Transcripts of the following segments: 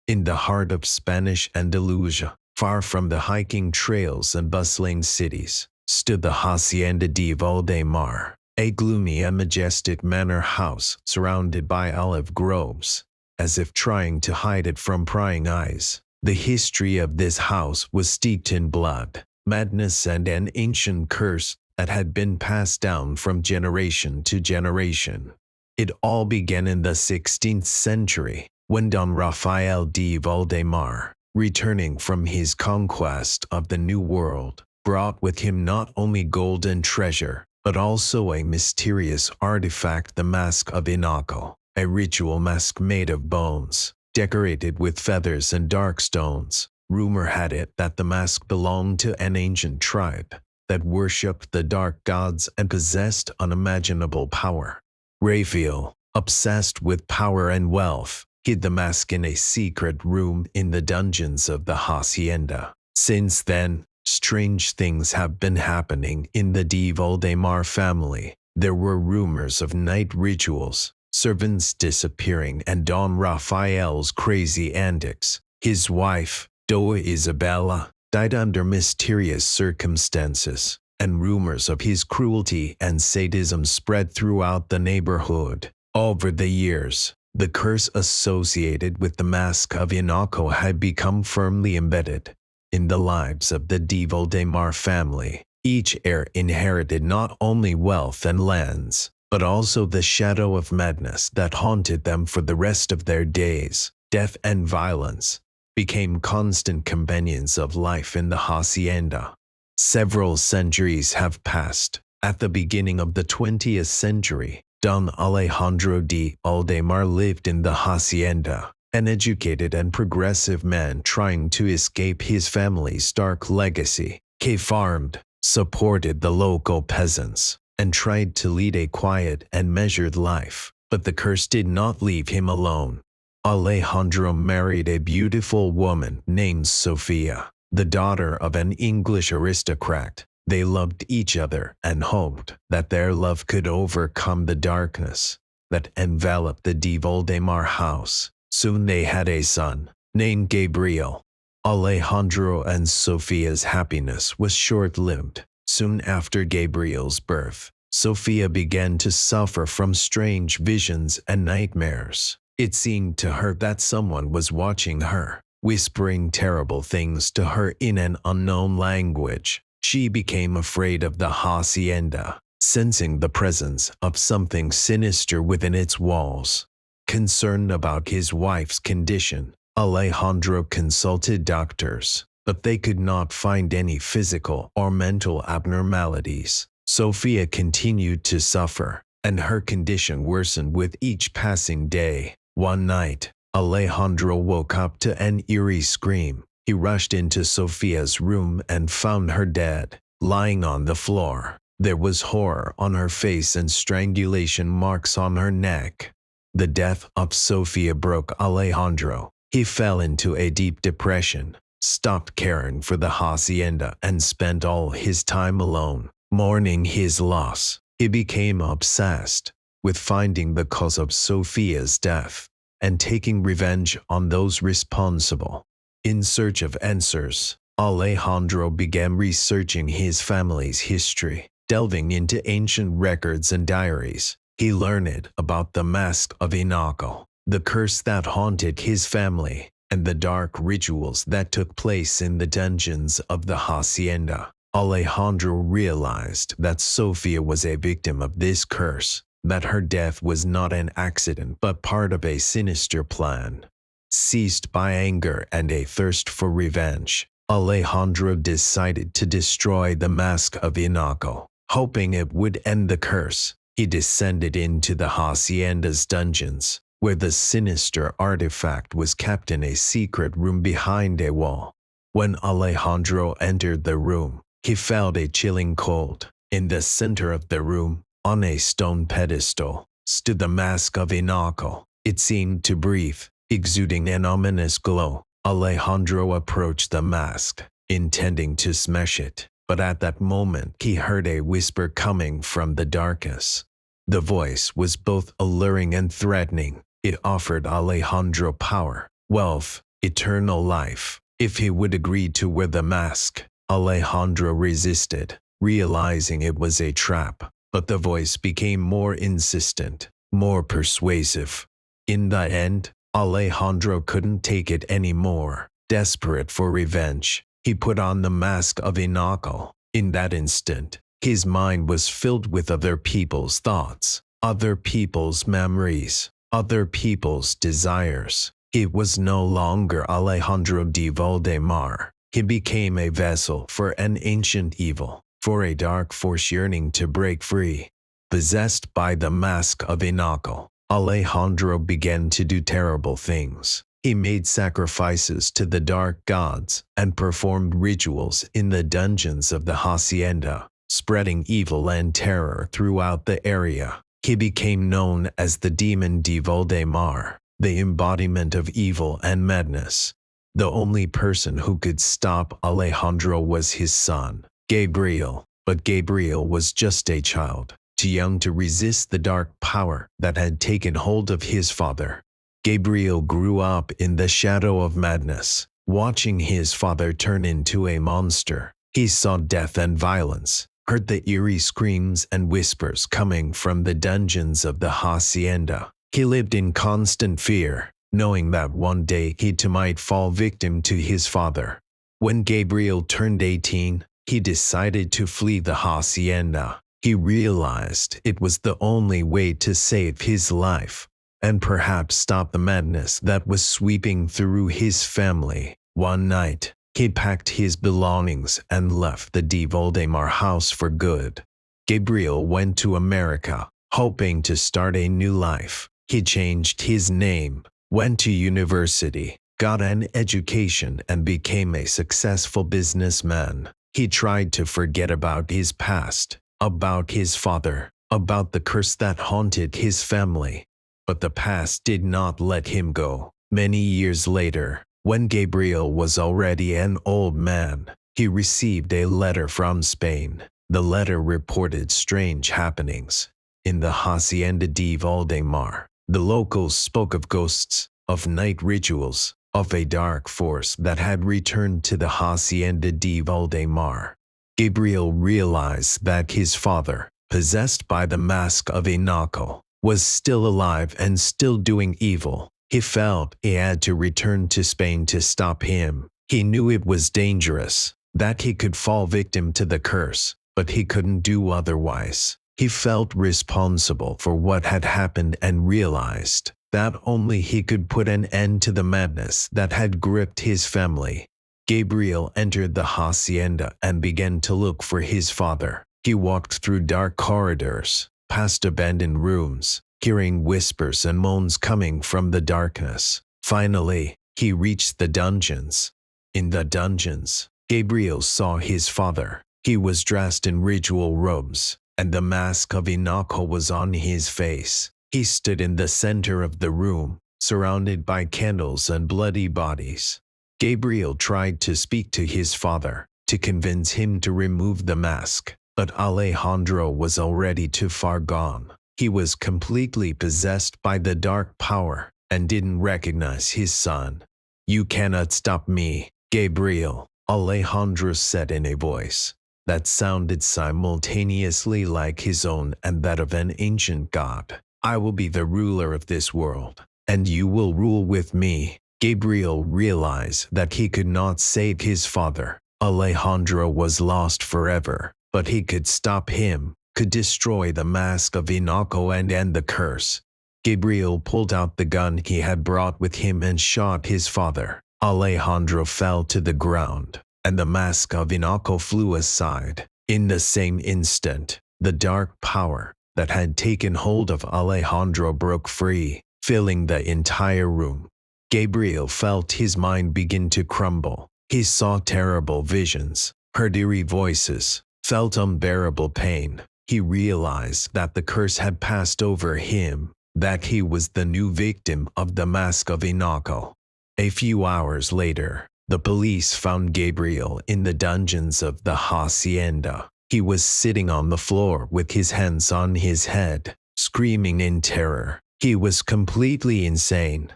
In the heart of Spanish Andalusia, far from the hiking trails and bustling cities, stood the Hacienda de Valdemar, a gloomy and majestic manor house surrounded by olive groves, as if trying to hide it from prying eyes. The history of this house was steeped in blood, madness, and an ancient curse that had been passed down from generation to generation. It all began in the 16th century, when Don Rafael de Valdemar, returning from his conquest of the New World, brought with him not only gold and treasure, but also a mysterious artifact, the Mask of Inaco, a ritual mask made of bones, decorated with feathers and dark stones. Rumor had it that the mask belonged to an ancient tribe that worshipped the dark gods and possessed unimaginable power. Raphael, obsessed with power and wealth, hid the mask in a secret room in the dungeons of the hacienda. Since then, strange things have been happening in the de Valdemar family. There were rumors of night rituals, servants disappearing, and Don Rafael's crazy antics. His wife, Doa Isabella, died under mysterious circumstances, and rumors of his cruelty and sadism spread throughout the neighborhood. Over the years, the curse associated with the Mask of Inaco had become firmly embedded in the lives of the de Valdemar family. Each heir inherited not only wealth and lands, but also the shadow of madness that haunted them for the rest of their days. Death and violence became constant companions of life in the hacienda. Several centuries have passed. At the beginning of the 20th century, Don Alejandro de Valdemar lived in the hacienda, an educated and progressive man trying to escape his family's dark legacy. He farmed, supported the local peasants, and tried to lead a quiet and measured life. But the curse did not leave him alone. Alejandro married a beautiful woman named Sofia, the daughter of an English aristocrat. They loved each other and hoped that their love could overcome the darkness that enveloped the de Valdemar house. Soon they had a son, named Gabriel. Alejandro and Sofia's happiness was short-lived. Soon after Gabriel's birth, Sofia began to suffer from strange visions and nightmares. It seemed to her that someone was watching her, whispering terrible things to her in an unknown language. She became afraid of the hacienda, sensing the presence of something sinister within its walls. Concerned about his wife's condition, Alejandro consulted doctors, but they could not find any physical or mental abnormalities. Sofia continued to suffer, and her condition worsened with each passing day. One night, Alejandro woke up to an eerie scream. He rushed into Sofia's room and found her dead, lying on the floor. There was horror on her face and strangulation marks on her neck. The death of Sofia broke Alejandro. He fell into a deep depression, stopped caring for the hacienda, and spent all his time alone, mourning his loss. He became obsessed with finding the cause of Sofia's death and taking revenge on those responsible. In search of answers, Alejandro began researching his family's history, delving into ancient records and diaries. He learned about the Mask of Inaco, the curse that haunted his family, and the dark rituals that took place in the dungeons of the hacienda. Alejandro realized that Sofia was a victim of this curse, that her death was not an accident but part of a sinister plan. Seized by anger and a thirst for revenge, Alejandro decided to destroy the Mask of Inaco. Hoping it would end the curse, he descended into the hacienda's dungeons, where the sinister artifact was kept in a secret room behind a wall. When Alejandro entered the room, he felt a chilling cold. In the center of the room, on a stone pedestal, stood the Mask of Inaco. It seemed to breathe, exuding an ominous glow. Alejandro approached the mask, intending to smash it, but at that moment he heard a whisper coming from the darkness. The voice was both alluring and threatening. It offered Alejandro power, wealth, eternal life, if he would agree to wear the mask. Alejandro resisted, realizing it was a trap, but the voice became more insistent, more persuasive. In the end, Alejandro couldn't take it anymore. Desperate for revenge, he put on the mask of Inaco. In that instant, his mind was filled with other people's thoughts, other people's memories, other people's desires. It was no longer Alejandro de Valdemar. He became a vessel for an ancient evil, for a dark force yearning to break free. Possessed by the mask of Inaco, Alejandro began to do terrible things. He made sacrifices to the dark gods and performed rituals in the dungeons of the hacienda, spreading evil and terror throughout the area. He became known as the demon de Valdemar, the embodiment of evil and madness. The only person who could stop Alejandro was his son, Gabriel, but Gabriel was just a child, too young to resist the dark power that had taken hold of his father. Gabriel grew up in the shadow of madness, watching his father turn into a monster. He saw death and violence, heard the eerie screams and whispers coming from the dungeons of the hacienda. He lived in constant fear, knowing that one day he too might fall victim to his father. When Gabriel turned 18, he decided to flee the hacienda. He realized it was the only way to save his life, and perhaps stop the madness that was sweeping through his family. One night, he packed his belongings and left the de Valdemar house for good. Gabriel went to America, hoping to start a new life. He changed his name, went to university, got an education, and became a successful businessman. He tried to forget about his past, about his father, about the curse that haunted his family. But the past did not let him go. Many years later, when Gabriel was already an old man, he received a letter from Spain. The letter reported strange happenings in the Hacienda de Valdemar. The locals spoke of ghosts, of night rituals, of a dark force that had returned to the Hacienda de Valdemar. Gabriel realized that his father, possessed by the mask of Inaco, was still alive and still doing evil. He felt he had to return to Spain to stop him. He knew it was dangerous, that he could fall victim to the curse, but he couldn't do otherwise. He felt responsible for what had happened and realized that only he could put an end to the madness that had gripped his family. Gabriel entered the hacienda and began to look for his father. He walked through dark corridors, past abandoned rooms, hearing whispers and moans coming from the darkness. Finally, he reached the dungeons. In the dungeons, Gabriel saw his father. He was dressed in ritual robes, and the mask of Inaco was on his face. He stood in the center of the room, surrounded by candles and bloody bodies. Gabriel tried to speak to his father, to convince him to remove the mask, but Alejandro was already too far gone. He was completely possessed by the dark power and didn't recognize his son. "You cannot stop me, Gabriel," Alejandro said in a voice that sounded simultaneously like his own and that of an ancient god. "I will be the ruler of this world, and you will rule with me." Gabriel realized that he could not save his father. Alejandro was lost forever, but he could stop him, could destroy the mask of Inaco and end the curse. Gabriel pulled out the gun he had brought with him and shot his father. Alejandro fell to the ground, and the mask of Inaco flew aside. In the same instant, the dark power that had taken hold of Alejandro broke free, filling the entire room. Gabriel felt his mind begin to crumble. He saw terrible visions, heard eerie voices, felt unbearable pain. He realized that the curse had passed over him, that he was the new victim of the mask of Inaco. A few hours later, the police found Gabriel in the dungeons of the hacienda. He was sitting on the floor with his hands on his head, screaming in terror. He was completely insane.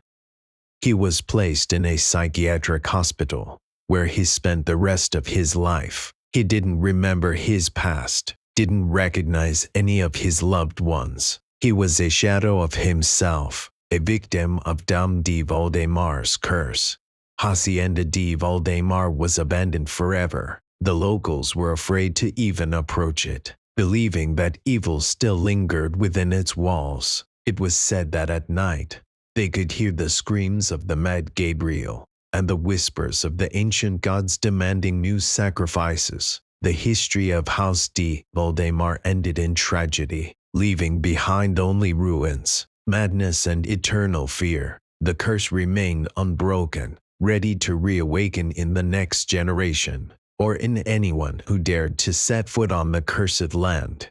He was placed in a psychiatric hospital, where he spent the rest of his life. He didn't remember his past, didn't recognize any of his loved ones. He was a shadow of himself, a victim of Dame de Valdemar's curse. Hacienda de Valdemar was abandoned forever. The locals were afraid to even approach it, believing that evil still lingered within its walls. It was said that at night, they could hear the screams of the mad Gabriel and the whispers of the ancient gods demanding new sacrifices. The history of House de Valdemar ended in tragedy, leaving behind only ruins, madness and eternal fear. The curse remained unbroken, ready to reawaken in the next generation, or in anyone who dared to set foot on the cursed land.